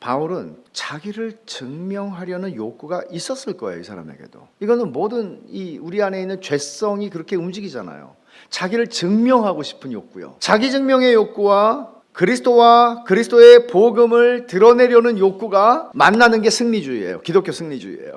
바울은 자기를 증명하려는 욕구가 있었을 거예요. 이 사람에게도. 이거는 모든 우리 안에 있는 죄성이 그렇게 움직이잖아요. 자기를 증명하고 싶은 욕구요. 자기 증명의 욕구와 그리스도와 그리스도의 복음을 드러내려는 욕구가 만나는 게 승리주의예요. 기독교 승리주의예요.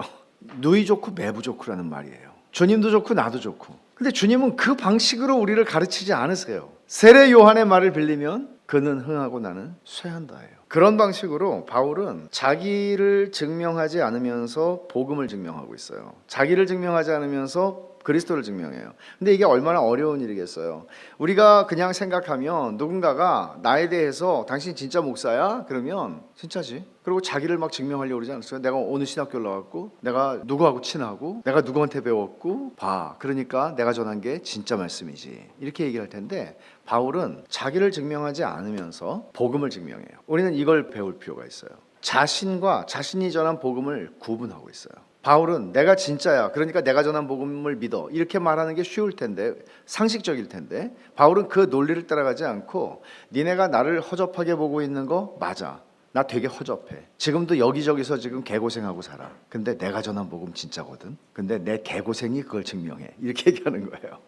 누이 좋고 매부 좋고라는 말이에요. 주님도 좋고 나도 좋고. 근데 주님은 그 방식으로 우리를 가르치지 않으세요. 세례 요한의 말을 빌리면 그는 흥하고 나는 쇠한다예요. 그런 방식으로 바울은 자기를 증명하지 않으면서 복음을 증명하고 있어요. 자기를 증명하지 않으면서 그리스도를 증명해요. 근데 이게 얼마나 어려운 일이겠어요. 우리가 그냥 생각하면 누군가가 나에 대해서 당신 진짜 목사야? 그러면 진짜지. 그리고 자기를 막 증명하려고 그러지 않았어요? 내가 어느 신학교를 나왔고 내가 누구하고 친하고 내가 누구한테 배웠고 봐. 그러니까 내가 전한 게 진짜 말씀이지. 이렇게 얘기를 할 텐데 바울은 자기를 증명하지 않으면서 복음을 증명해요. 우리는 이걸 배울 필요가 있어요. 자신과 자신이 전한 복음을 구분하고 있어요. 바울은 내가 진짜야. 그러니까 내가 전한 복음을 믿어. 이렇게 말하는 게 쉬울 텐데 상식적일 텐데 바울은 그 논리를 따라가지 않고 니네가 나를 허접하게 보고 있는 거 맞아. 나 되게 허접해. 지금도 여기저기서 지금 개고생하고 살아. 근데 내가 전한 복음 진짜거든. 근데 내 개고생이 그걸 증명해. 이렇게 얘기하는 거예요.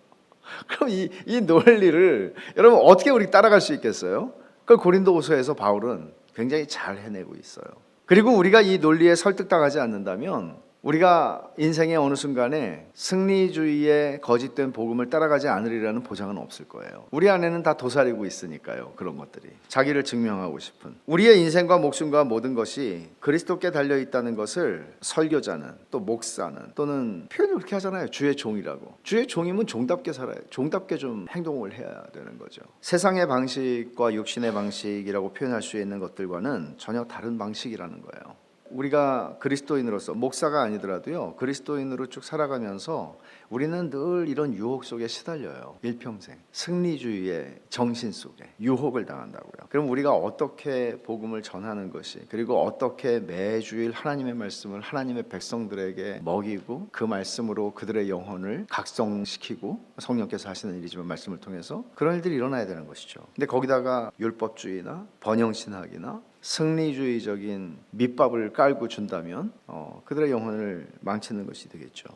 그럼 이 논리를 여러분 어떻게 우리 따라갈 수 있겠어요? 그걸 고린도후서에서 바울은 굉장히 잘 해내고 있어요. 그리고 우리가 이 논리에 설득당하지 않는다면 우리가 인생의 어느 순간에 승리주의의 거짓된 복음을 따라가지 않으리라는 보장은 없을 거예요. 우리 안에는 다 도사리고 있으니까요. 그런 것들이 자기를 증명하고 싶은 우리의 인생과 목숨과 모든 것이 그리스도께 달려있다는 것을 설교자는 또 목사는 또는 표현을 그렇게 하잖아요. 주의 종이라고. 주의 종이면 종답게 살아요. 종답게 좀 행동을 해야 되는 거죠. 세상의 방식과 육신의 방식이라고 표현할 수 있는 것들과는 전혀 다른 방식이라는 거예요. 우리가 그리스도인으로서 목사가 아니더라도요 그리스도인으로 쭉 살아가면서 우리는 늘 이런 유혹 속에 시달려요. 일평생 승리주의의 정신 속에 유혹을 당한다고요. 그럼 우리가 어떻게 복음을 전하는 것이 그리고 어떻게 매주일 하나님의 말씀을 하나님의 백성들에게 먹이고 그 말씀으로 그들의 영혼을 각성시키고 성령께서 하시는 일이지만 말씀을 통해서 그런 일들이 일어나야 되는 것이죠. 근데 거기다가 율법주의나 번영신학이나 승리주의적인 밑밥을 깔고 준다면 그들의 영혼을 망치는 것이 되겠죠.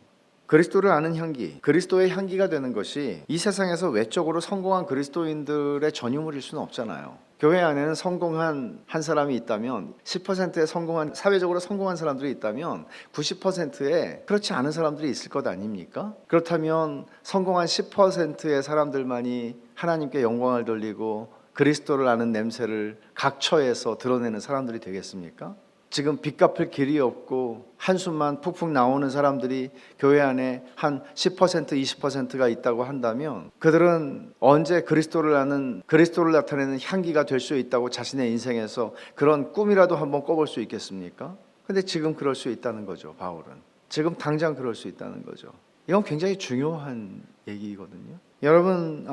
그리스도를 아는 향기, 그리스도의 향기가 되는 것이 이 세상에서 외적으로 성공한 그리스도인들의 전유물일 수는 없잖아요. 교회 안에는 성공한 한 사람이 있다면 10%의 성공한 사회적으로 성공한 사람들이 있다면 90%의 그렇지 않은 사람들이 있을 것 아닙니까? 그렇다면 성공한 10%의 사람들만이 하나님께 영광을 돌리고 그리스도를 아는 냄새를 각처에서 드러내는 사람들이 되겠습니까? 지금 빚 갚을 길이 없고 한숨만 푹푹 나오는 사람들이 교회 안에 한 10% 20%가 있다고 한다면 그들은 언제 그리스도를 아는 그리스도를 나타내는 향기가 될 수 있다고 자신의 인생에서 그런 꿈이라도 한번 꿔볼 수 있겠습니까? 근데 지금 그럴 수 있다는 거죠. 바울은 지금 당장 그럴 수 있다는 거죠. 이건 굉장히 중요한 얘기거든요. 여러분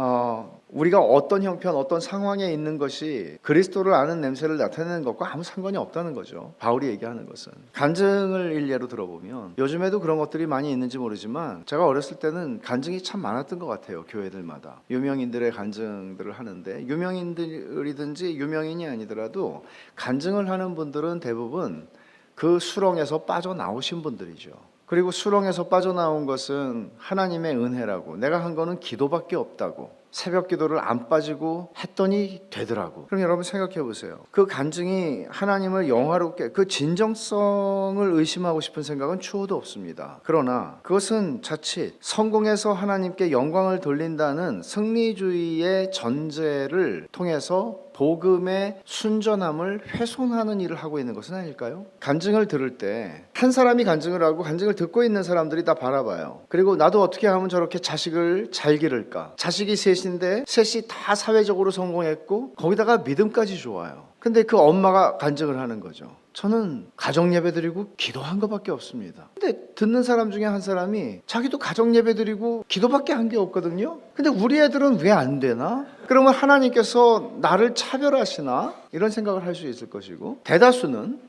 우리가 어떤 형편 어떤 상황에 있는 것이 그리스도를 아는 냄새를 나타내는 것과 아무 상관이 없다는 거죠. 바울이 얘기하는 것은 간증을 일례로 들어보면 요즘에도 그런 것들이 많이 있는지 모르지만 제가 어렸을 때는 간증이 참 많았던 것 같아요. 교회들마다 유명인들의 간증들을 하는데 유명인들이든지 유명인이 아니더라도 간증을 하는 분들은 대부분 그 수렁에서 빠져나오신 분들이죠. 그리고 수렁에서 빠져나온 것은 하나님의 은혜라고 내가 한 거는 기도밖에 없다고 새벽 기도를 안 빠지고 했더니 되더라고. 그럼 여러분 생각해 보세요. 그 간증이 하나님을 영화롭게 그 진정성을 의심하고 싶은 생각은 추호도 없습니다. 그러나 그것은 자칫 성공해서 하나님께 영광을 돌린다는 승리주의의 전제를 통해서 복음의 순전함을 훼손하는 일을 하고 있는 것은 아닐까요? 간증을 들을 때 한 사람이 간증을 하고 간증을 듣고 있는 사람들이 다 바라봐요. 그리고 나도 어떻게 하면 저렇게 자식을 잘 기를까? 자식이 셋인데 셋이 다 사회적으로 성공했고 거기다가 믿음까지 좋아요. 근데 그 엄마가 간증을 하는 거죠. 저는 가정 예배 드리고 기도한 것밖에 없습니다. 근데 듣는 사람 중에 한 사람이 자기도 가정 예배 드리고 기도밖에 한 게 없거든요. 근데 우리 애들은 왜 안 되나? 그러면 하나님께서 나를 차별하시나? 이런 생각을 할 수 있을 것이고 대다수는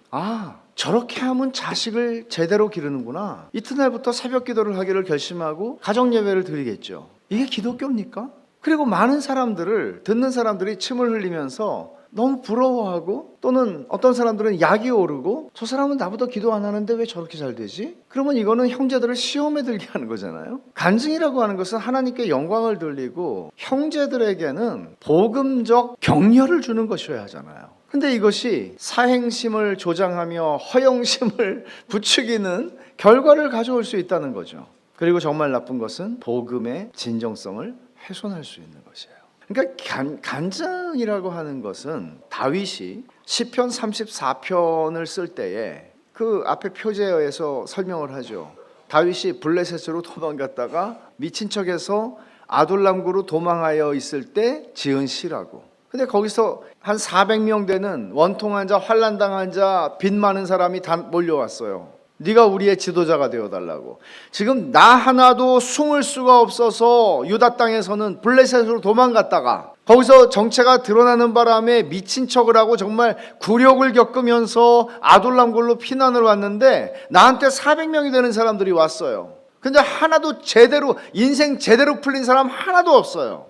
저렇게 하면 자식을 제대로 기르는구나. 이튿날부터 새벽 기도를 하기를 결심하고 가정 예배를 드리겠죠. 이게 기독교입니까? 그리고 많은 사람들을 듣는 사람들이 침을 흘리면서 너무 부러워하고, 또는 어떤 사람들은 약이 오르고, 저 사람은 나보다 기도 안 하는데 왜 저렇게 잘 되지? 그러면 이거는 형제들을 시험에 들게 하는 거잖아요. 간증이라고 하는 것은 하나님께 영광을 돌리고 형제들에게는 복음적 격려를 주는 것이어야 하잖아요. 근데 이것이 사행심을 조장하며 허영심을 부추기는 결과를 가져올 수 있다는 거죠. 그리고 정말 나쁜 것은 복음의 진정성을 훼손할 수 있는 것이에요. 그러니까 간증이라고 하는 것은 다윗이 시편 34편을 쓸 때에 그 앞에 표제어에서 설명을 하죠. 다윗이 블레셋으로 도망갔다가 미친 척해서 아둘람구로 도망하여 있을 때 지은 시라고. 근데 거기서 한 400명 되는 원통한 자, 환난당한 자, 빚 많은 사람이 다 몰려왔어요. 네가 우리의 지도자가 되어달라고. 지금 나 하나도 숨을 수가 없어서 유다 땅에서는 블레셋으로 도망갔다가 거기서 정체가 드러나는 바람에 미친 척을 하고 정말 굴욕을 겪으면서 아둘람굴로 피난을 왔는데 나한테 400명이 되는 사람들이 왔어요. 근데 하나도 제대로 인생 제대로 풀린 사람 하나도 없어요.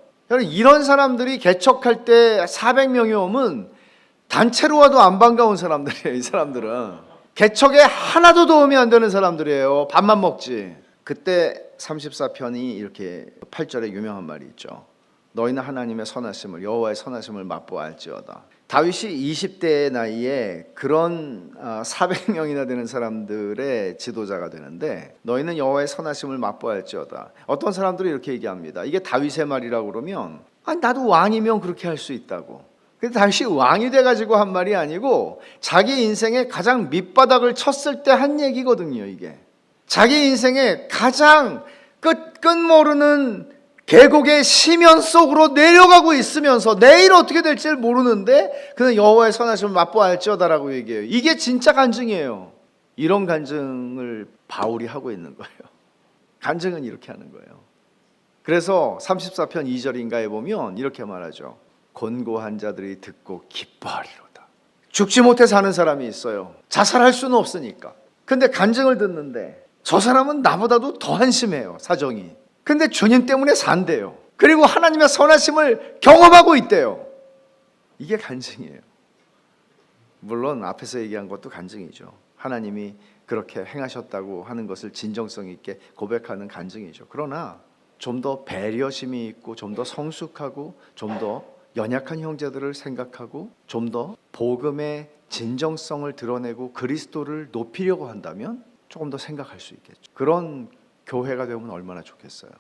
이런 사람들이 개척할 때 400명이 오면 단체로 와도 안 반가운 사람들이에요. 이 사람들은 개척에 하나도 도움이 안 되는 사람들이에요. 밥만 먹지. 그때 34편이 이렇게 8절에 유명한 말이 있죠. 너희는 하나님의 선하심을, 여호와의 선하심을 맛보알지어다. 다윗이 20대의 나이에 그런 400명이나 되는 사람들의 지도자가 되는데, 너희는 여호와의 선하심을 맛보알지어다. 어떤 사람들이 이렇게 얘기합니다. 이게 다윗의 말이라고 그러면 나도 왕이면 그렇게 할 수 있다고. 근데 다윗이 왕이 돼가지고 한 말이 아니고 자기 인생의 가장 밑바닥을 쳤을 때 한 얘기거든요. 이게 자기 인생의 가장 끝 모르는 계곡의 심연 속으로 내려가고 있으면서 내일 어떻게 될지 모르는데 그는 여호와의 선하심을 맛보알지어다라고 얘기해요. 이게 진짜 간증이에요. 이런 간증을 바울이 하고 있는 거예요. 간증은 이렇게 하는 거예요. 그래서 34편 2절인가에 보면 이렇게 말하죠. 곤고한 자들이 듣고 기뻐하리로다. 죽지 못해 사는 사람이 있어요. 자살할 수는 없으니까. 근데 간증을 듣는데 저 사람은 나보다도 더 한심해요. 사정이. 근데 주님 때문에 산대요. 그리고 하나님의 선하심을 경험하고 있대요. 이게 간증이에요. 물론 앞에서 얘기한 것도 간증이죠. 하나님이 그렇게 행하셨다고 하는 것을 진정성 있게 고백하는 간증이죠. 그러나 좀 더 배려심이 있고 좀 더 성숙하고 좀 더 연약한 형제들을 생각하고 좀 더 복음의 진정성을 드러내고 그리스도를 높이려고 한다면 조금 더 생각할 수 있겠죠. 그런 교회가 되면 얼마나 좋겠어요.